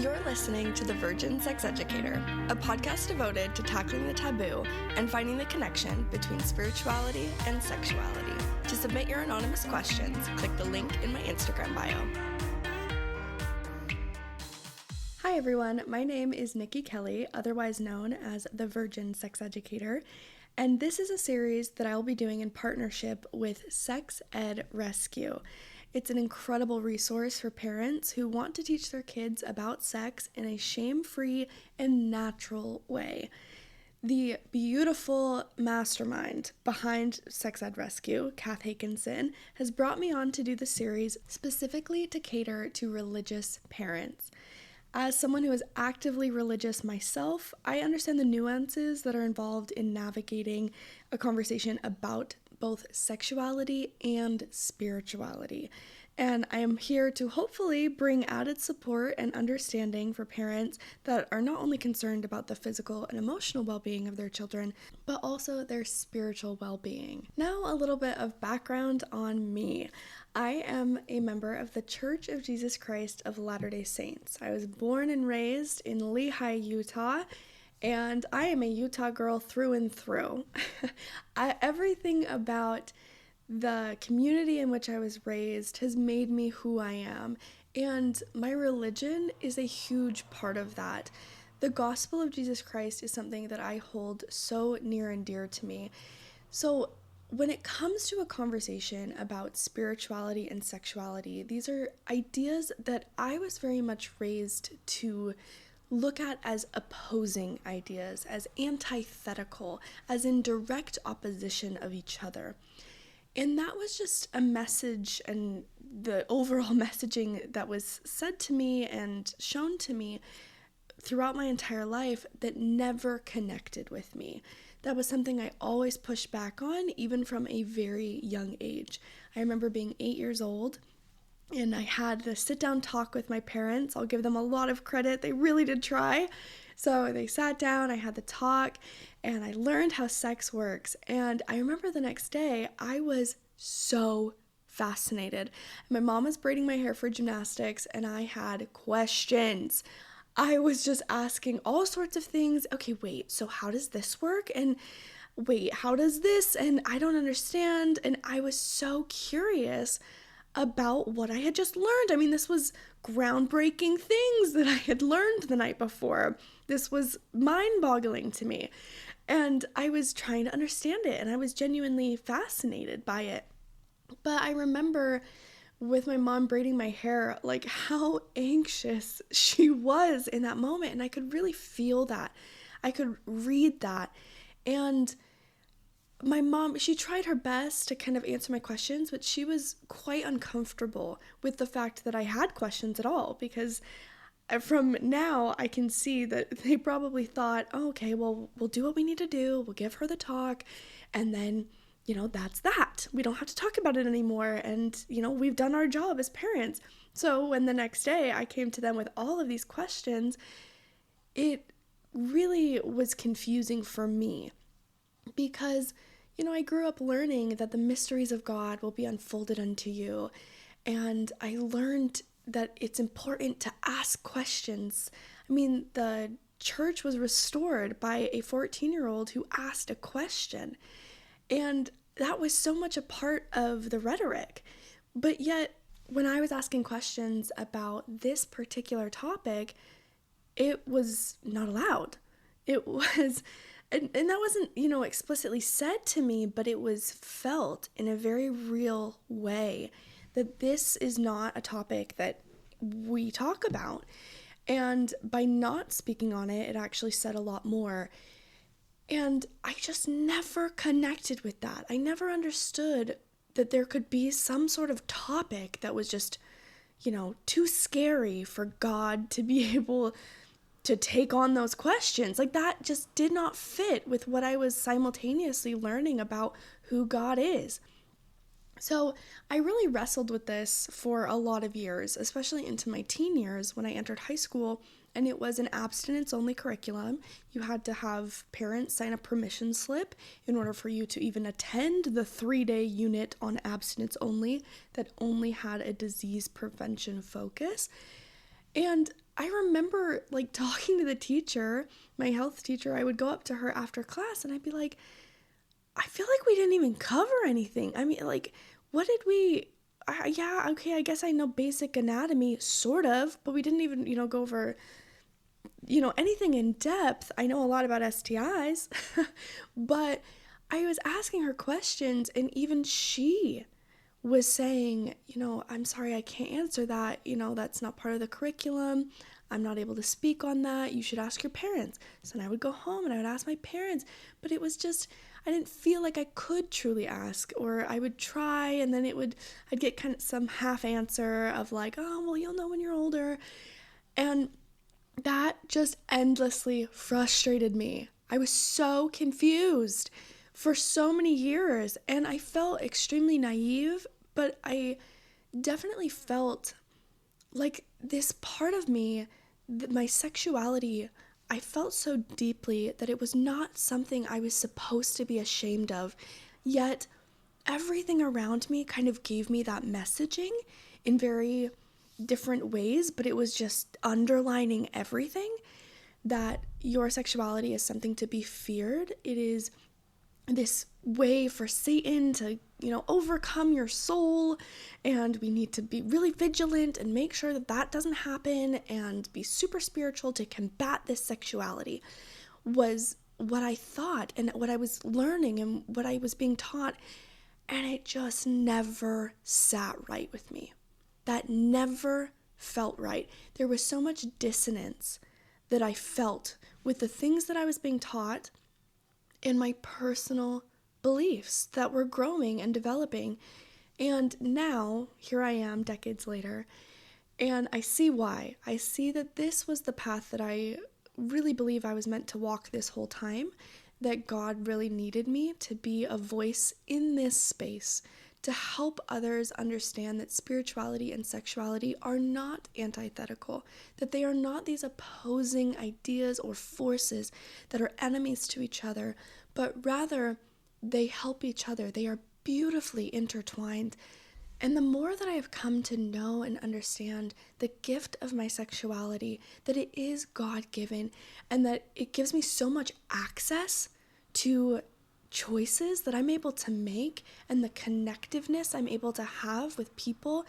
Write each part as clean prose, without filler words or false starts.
You're listening to The Virgin Sex Educator, a podcast devoted to tackling the taboo and finding the connection between spirituality and sexuality. To submit your anonymous questions, click the link in my Instagram bio. Hi everyone, my name is Nikki Kelly, otherwise known as The Virgin Sex Educator, and this is a series that I will be doing in partnership with Sex Ed Rescue. It's an incredible resource for parents who want to teach their kids about sex in a shame-free and natural way. The beautiful mastermind behind Sex Ed Rescue, Kath Hakinson, has brought me on to do the series specifically to cater to religious parents. As someone who is actively religious myself, I understand the nuances that are involved in navigating a conversation about both sexuality and spirituality. And I am here to hopefully bring added support and understanding for parents that are not only concerned about the physical and emotional well-being of their children, but also their spiritual well-being. Now, a little bit of background on me. I am a member of the Church of Jesus Christ of Latter-day Saints. I was born and raised in Lehi, Utah, and I am a Utah girl through and through. Everything about the community in which I was raised has made me who I am, and my religion is a huge part of that. The gospel of Jesus Christ is something that I hold so near and dear to me. So when it comes to a conversation about spirituality and sexuality, these are ideas that I was very much raised to look at as opposing ideas, as antithetical, as in direct opposition of each other. And that was just a message, and the overall messaging that was said to me and shown to me throughout my entire life that never connected with me. That was something I always pushed back on, even from a very young age. I remember being 8 years old, and I had the sit-down talk with my parents. I'll give them a lot of credit. They really did try. So they sat down, I had the talk, and I learned how sex works. And I remember the next day, I was so fascinated. My mom was braiding my hair for gymnastics, and I had questions. I was just asking all sorts of things. Okay, wait, so how does this work? And wait, how does this? And I don't understand. And I was so curious about what I had just learned. I mean, this was groundbreaking things that I had learned the night before. This was mind-boggling to me. And I was trying to understand it, and I was genuinely fascinated by it. But I remember with my mom braiding my hair, like how anxious she was in that moment. And I could really feel that. I could read that. And my mom, she tried her best to kind of answer my questions, but she was quite uncomfortable with the fact that I had questions at all, because from now I can see that they probably thought, oh, okay, well, we'll do what we need to do. We'll give her the talk, and then, that's that. We don't have to talk about it anymore, and, we've done our job as parents. So when the next day I came to them with all of these questions, it really was confusing for me, because I grew up learning that the mysteries of God will be unfolded unto you. And I learned that it's important to ask questions. I mean, the church was restored by a 14-year-old who asked a question. And that was so much a part of the rhetoric. But yet, when I was asking questions about this particular topic, it was not allowed. It was... And that wasn't, explicitly said to me, but it was felt in a very real way that this is not a topic that we talk about. And by not speaking on it, it actually said a lot more. And I just never connected with that. I never understood that there could be some sort of topic that was just, too scary for God to be able to take on those questions. Like, that just did not fit with what I was simultaneously learning about who God is. So I really wrestled with this for a lot of years, especially into my teen years when I entered high school, and it was an abstinence-only curriculum. You had to have parents sign a permission slip in order for you to even attend the 3-day unit on abstinence only that only had a disease prevention focus. And I remember like talking to the teacher, my health teacher. I would go up to her after class and I'd be like, I feel like we didn't even cover anything. I mean, like, what did we? Yeah, okay, I guess I know basic anatomy, sort of, but we didn't even, go over, anything in depth. I know a lot about STIs, but I was asking her questions, and even she was saying, I'm sorry, I can't answer that. That's not part of the curriculum. I'm not able to speak on that. You should ask your parents. So then I would go home and I would ask my parents, but it was just, I didn't feel like I could truly ask, or I would try and then I'd get kind of some half answer of like, oh, well, you'll know when you're older. And that just endlessly frustrated me. I was so confused for so many years, and I felt extremely naive, but I definitely felt like this part of me, my sexuality, I felt so deeply that it was not something I was supposed to be ashamed of. Yet everything around me kind of gave me that messaging in very different ways, but it was just underlining everything that your sexuality is something to be feared. It is this way for Satan to, overcome your soul, and we need to be really vigilant and make sure that that doesn't happen and be super spiritual to combat this sexuality, was what I thought and what I was learning and what I was being taught, and it just never sat right with me. That never felt right. There was so much dissonance that I felt with the things that I was being taught and my personal beliefs that were growing and developing. And now, here I am decades later, and I see why. I see that this was the path that I really believe I was meant to walk this whole time, that God really needed me to be a voice in this space to help others understand that spirituality and sexuality are not antithetical, that they are not these opposing ideas or forces that are enemies to each other, but rather they help each other. They are beautifully intertwined. And the more that I have come to know and understand the gift of my sexuality, that it is God-given and that it gives me so much access to choices that I'm able to make and the connectiveness I'm able to have with people,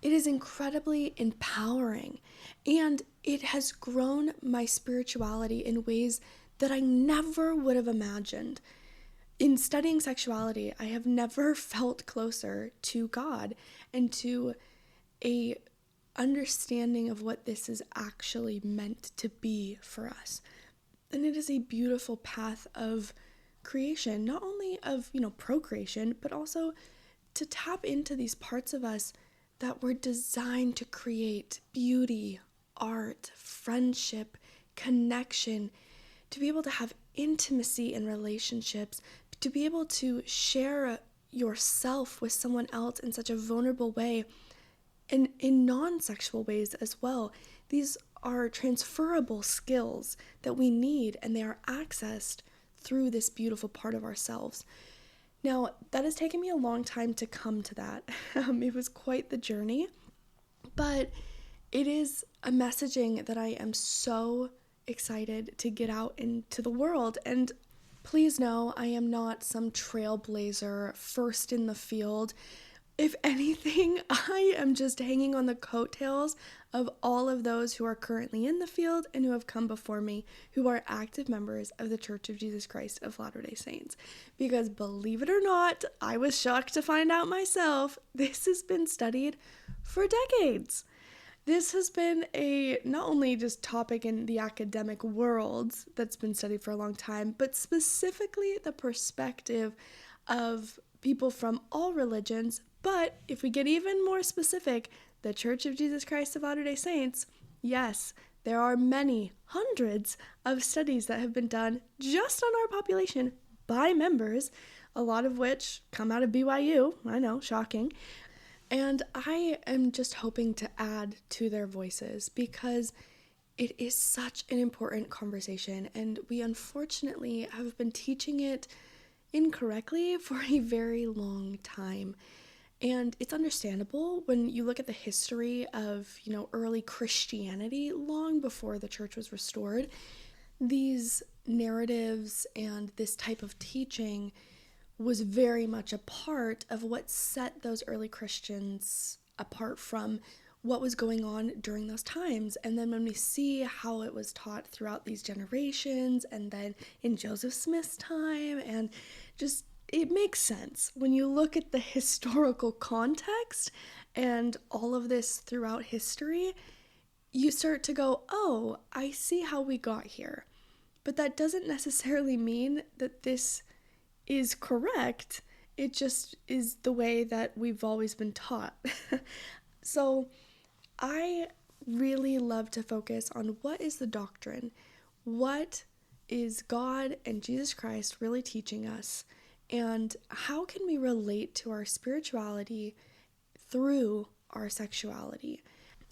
it is incredibly empowering. And it has grown my spirituality in ways that I never would have imagined. In studying sexuality, I have never felt closer to God and to a understanding of what this is actually meant to be for us. And it is a beautiful path of creation, not only of, procreation, but also to tap into these parts of us that were designed to create beauty, art, friendship, connection, to be able to have intimacy in relationships, to be able to share yourself with someone else in such a vulnerable way, and in non-sexual ways as well. These are transferable skills that we need, and they are accessed through this beautiful part of ourselves. Now, that has taken me a long time to come to that. It was quite the journey, but it is a messaging that I am so excited to get out into the world. And please know, I am not some trailblazer, first in the field. If anything, I am just hanging on the coattails of all of those who are currently in the field and who have come before me, who are active members of the Church of Jesus Christ of Latter-day Saints. Because believe it or not, I was shocked to find out myself, this has been studied for decades. This has been a not only just topic in the academic world that's been studied for a long time, but specifically the perspective of people from all religions. But if we get even more specific, the Church of Jesus Christ of Latter-day Saints, yes, there are many, hundreds of studies that have been done just on our population by members, a lot of which come out of BYU. I know, shocking. And I am just hoping to add to their voices because it is such an important conversation, and we unfortunately have been teaching it incorrectly for a very long time. And it's understandable when you look at the history of, early Christianity long before the church was restored. These narratives and this type of teaching was very much a part of what set those early Christians apart from what was going on during those times. And then when we see how it was taught throughout these generations, and then in Joseph Smith's time, and just it makes sense when you look at the historical context and all of this throughout history. You start to go, oh, I see how we got here. But that doesn't necessarily mean that this is correct. It just is the way that we've always been taught. So I really love to focus on what is the doctrine? What is God and Jesus Christ really teaching us? And how can we relate to our spirituality through our sexuality?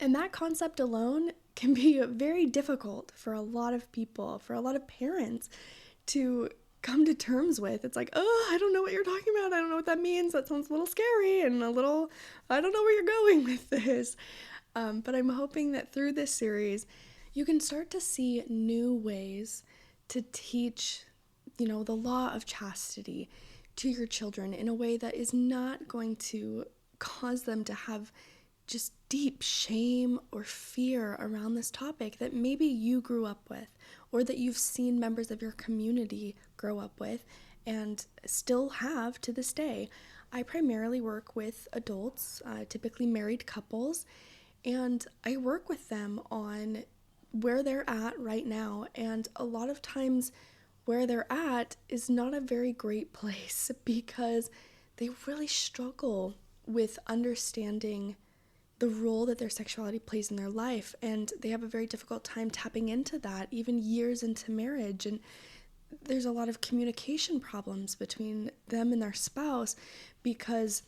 And that concept alone can be very difficult for a lot of people, for a lot of parents to come to terms with. It's like, oh, I don't know what you're talking about. I don't know what that means. That sounds a little scary and I don't know where you're going with this. But I'm hoping that through this series, you can start to see new ways to teach, the law of chastity to your children in a way that is not going to cause them to have just deep shame or fear around this topic that maybe you grew up with, or that you've seen members of your community grow up with and still have to this day. I primarily work with adults, typically married couples, and I work with them on where they're at right now. And a lot of times where they're at is not a very great place because they really struggle with understanding the role that their sexuality plays in their life, and they have a very difficult time tapping into that even years into marriage. And there's a lot of communication problems between them and their spouse because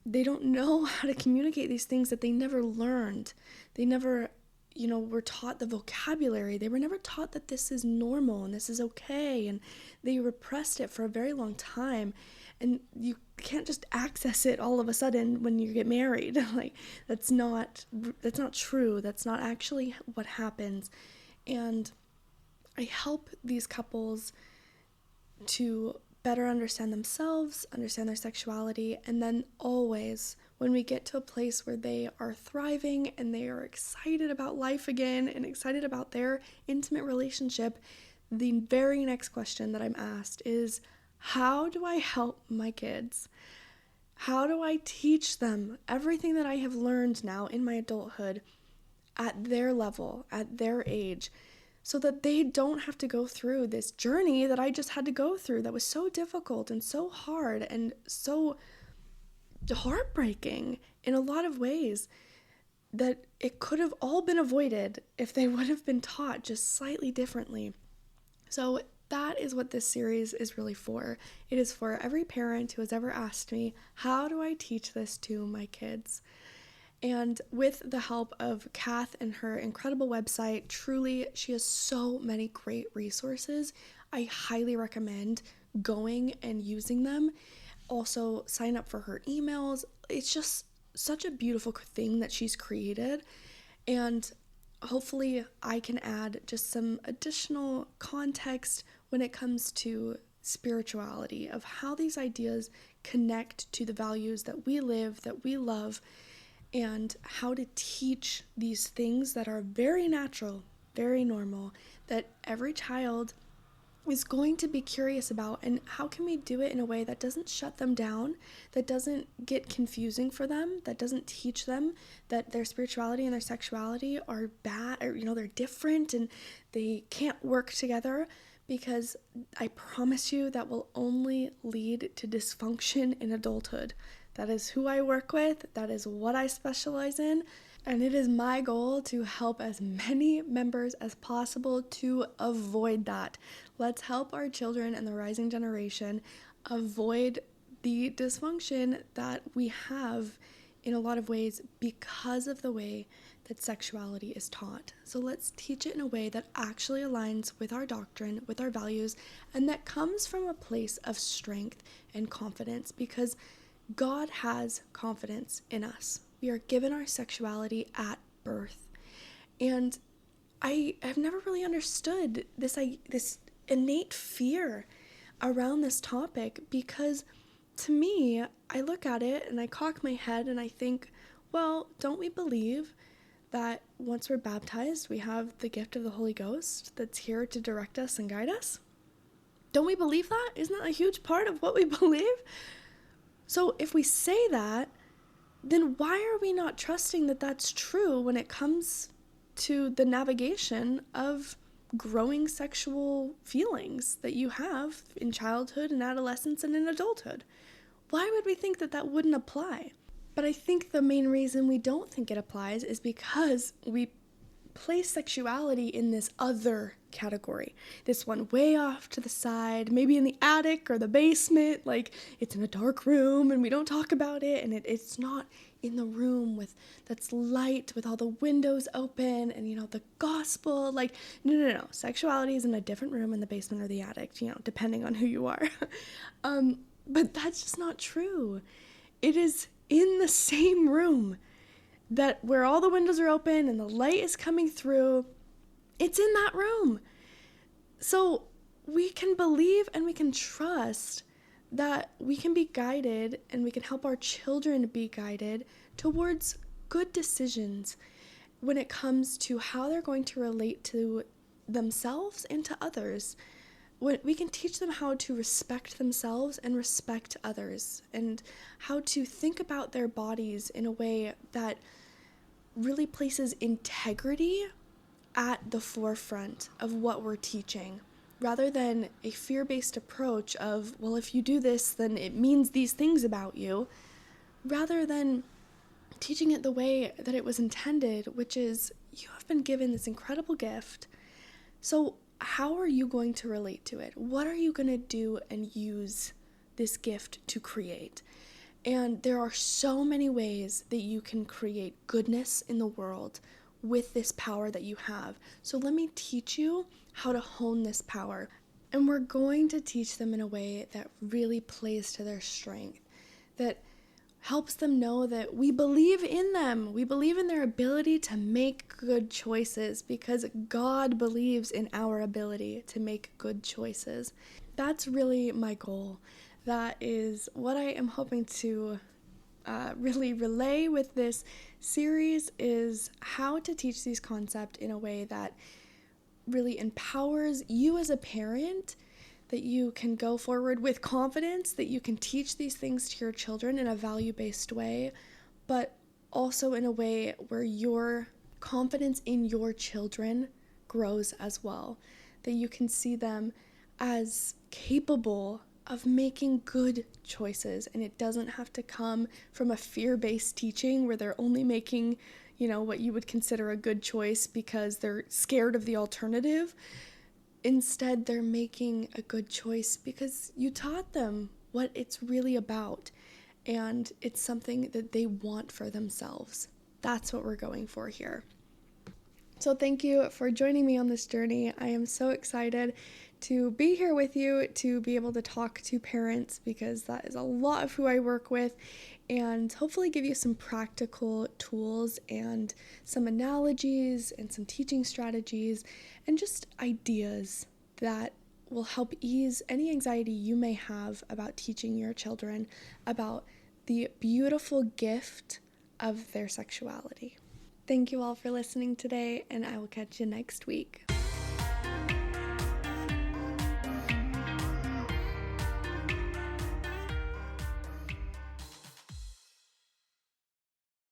they don't know how to communicate these things that they never learned. They never, were taught the vocabulary. They were never taught that this is normal and this is okay, and they repressed it for a very long time. And you can't just access it all of a sudden when you get married. Like, that's not true. That's not actually what happens. And I help these couples to better understand themselves, understand their sexuality, and then always, when we get to a place where they are thriving and they are excited about life again and excited about their intimate relationship, the very next question that I'm asked is, how do I help my kids? How do I teach them everything that I have learned now in my adulthood at their level, at their age, so that they don't have to go through this journey that I just had to go through that was so difficult and so hard and so heartbreaking in a lot of ways, that it could have all been avoided if they would have been taught just slightly differently. So that is what this series is really for. It is for every parent who has ever asked me, how do I teach this to my kids? And with the help of Kath and her incredible website, truly, she has so many great resources. I highly recommend going and using them. Also, sign up for her emails. It's just such a beautiful thing that she's created. And hopefully I can add just some additional context when it comes to spirituality, of how these ideas connect to the values that we live, that we love, and how to teach these things that are very natural, very normal, that every child is going to be curious about. And how can we do it in a way that doesn't shut them down, that doesn't get confusing for them, that doesn't teach them that their spirituality and their sexuality are bad, or they're different and they can't work together, because I promise you that will only lead to dysfunction in adulthood. That is who I work with, that is what I specialize in, and it is my goal to help as many members as possible to avoid that. Let's help our children and the rising generation avoid the dysfunction that we have in a lot of ways because of the way that sexuality is taught. So let's teach it in a way that actually aligns with our doctrine, with our values, and that comes from a place of strength and confidence, because God has confidence in us. We are given our sexuality at birth. And I have never really understood this innate fear around this topic, because to me, I look at it and I cock my head and I think, well, don't we believe that once we're baptized, we have the gift of the Holy Ghost that's here to direct us and guide us? Don't we believe that? Isn't that a huge part of what we believe? So if we say that, then why are we not trusting that that's true when it comes to the navigation of growing sexual feelings that you have in childhood and adolescence and in adulthood? Why would we think that that wouldn't apply? But I think the main reason we don't think it applies is because we place sexuality in this other category. This one way off to the side, maybe in the attic or the basement, like it's in a dark room and we don't talk about it, and it's not in the room that's light with all the windows open and, the gospel. Like, no. Sexuality is in a different room in the basement or the attic, depending on who you are. But that's just not true. It is in the same room, that where all the windows are open and the light is coming through. It's in that room. So we can believe and we can trust that we can be guided, and we can help our children be guided towards good decisions when it comes to how they're going to relate to themselves and to others. We can teach them how to respect themselves and respect others, and how to think about their bodies in a way that really places integrity at the forefront of what we're teaching, rather than a fear-based approach of, well, if you do this, then it means these things about you, rather than teaching it the way that it was intended, which is, you have been given this incredible gift. So how are you going to relate to it? What are you going to do and use this gift to create? And there are so many ways that you can create goodness in the world with this power that you have. So let me teach you how to hone this power. And we're going to teach them in a way that really plays to their strength, that helps them know that we believe in them. We believe in their ability to make good choices, because God believes in our ability to make good choices. That's really my goal. That is what I am hoping to really relay with this series, is how to teach these concepts in a way that really empowers you as a parent, that you can go forward with confidence, that you can teach these things to your children in a value-based way, but also in a way where your confidence in your children grows as well, that you can see them as capable of making good choices, and it doesn't have to come from a fear-based teaching where they're only making, what you would consider a good choice because they're scared of the alternative. Instead, they're making a good choice because you taught them what it's really about, and it's something that they want for themselves. That's what we're going for here. So thank you for joining me on this journey. I am so excited to be here with you, to be able to talk to parents, because that is a lot of who I work with, and hopefully give you some practical tools and some analogies and some teaching strategies and just ideas that will help ease any anxiety you may have about teaching your children about the beautiful gift of their sexuality. Thank you all for listening today, and I will catch you next week.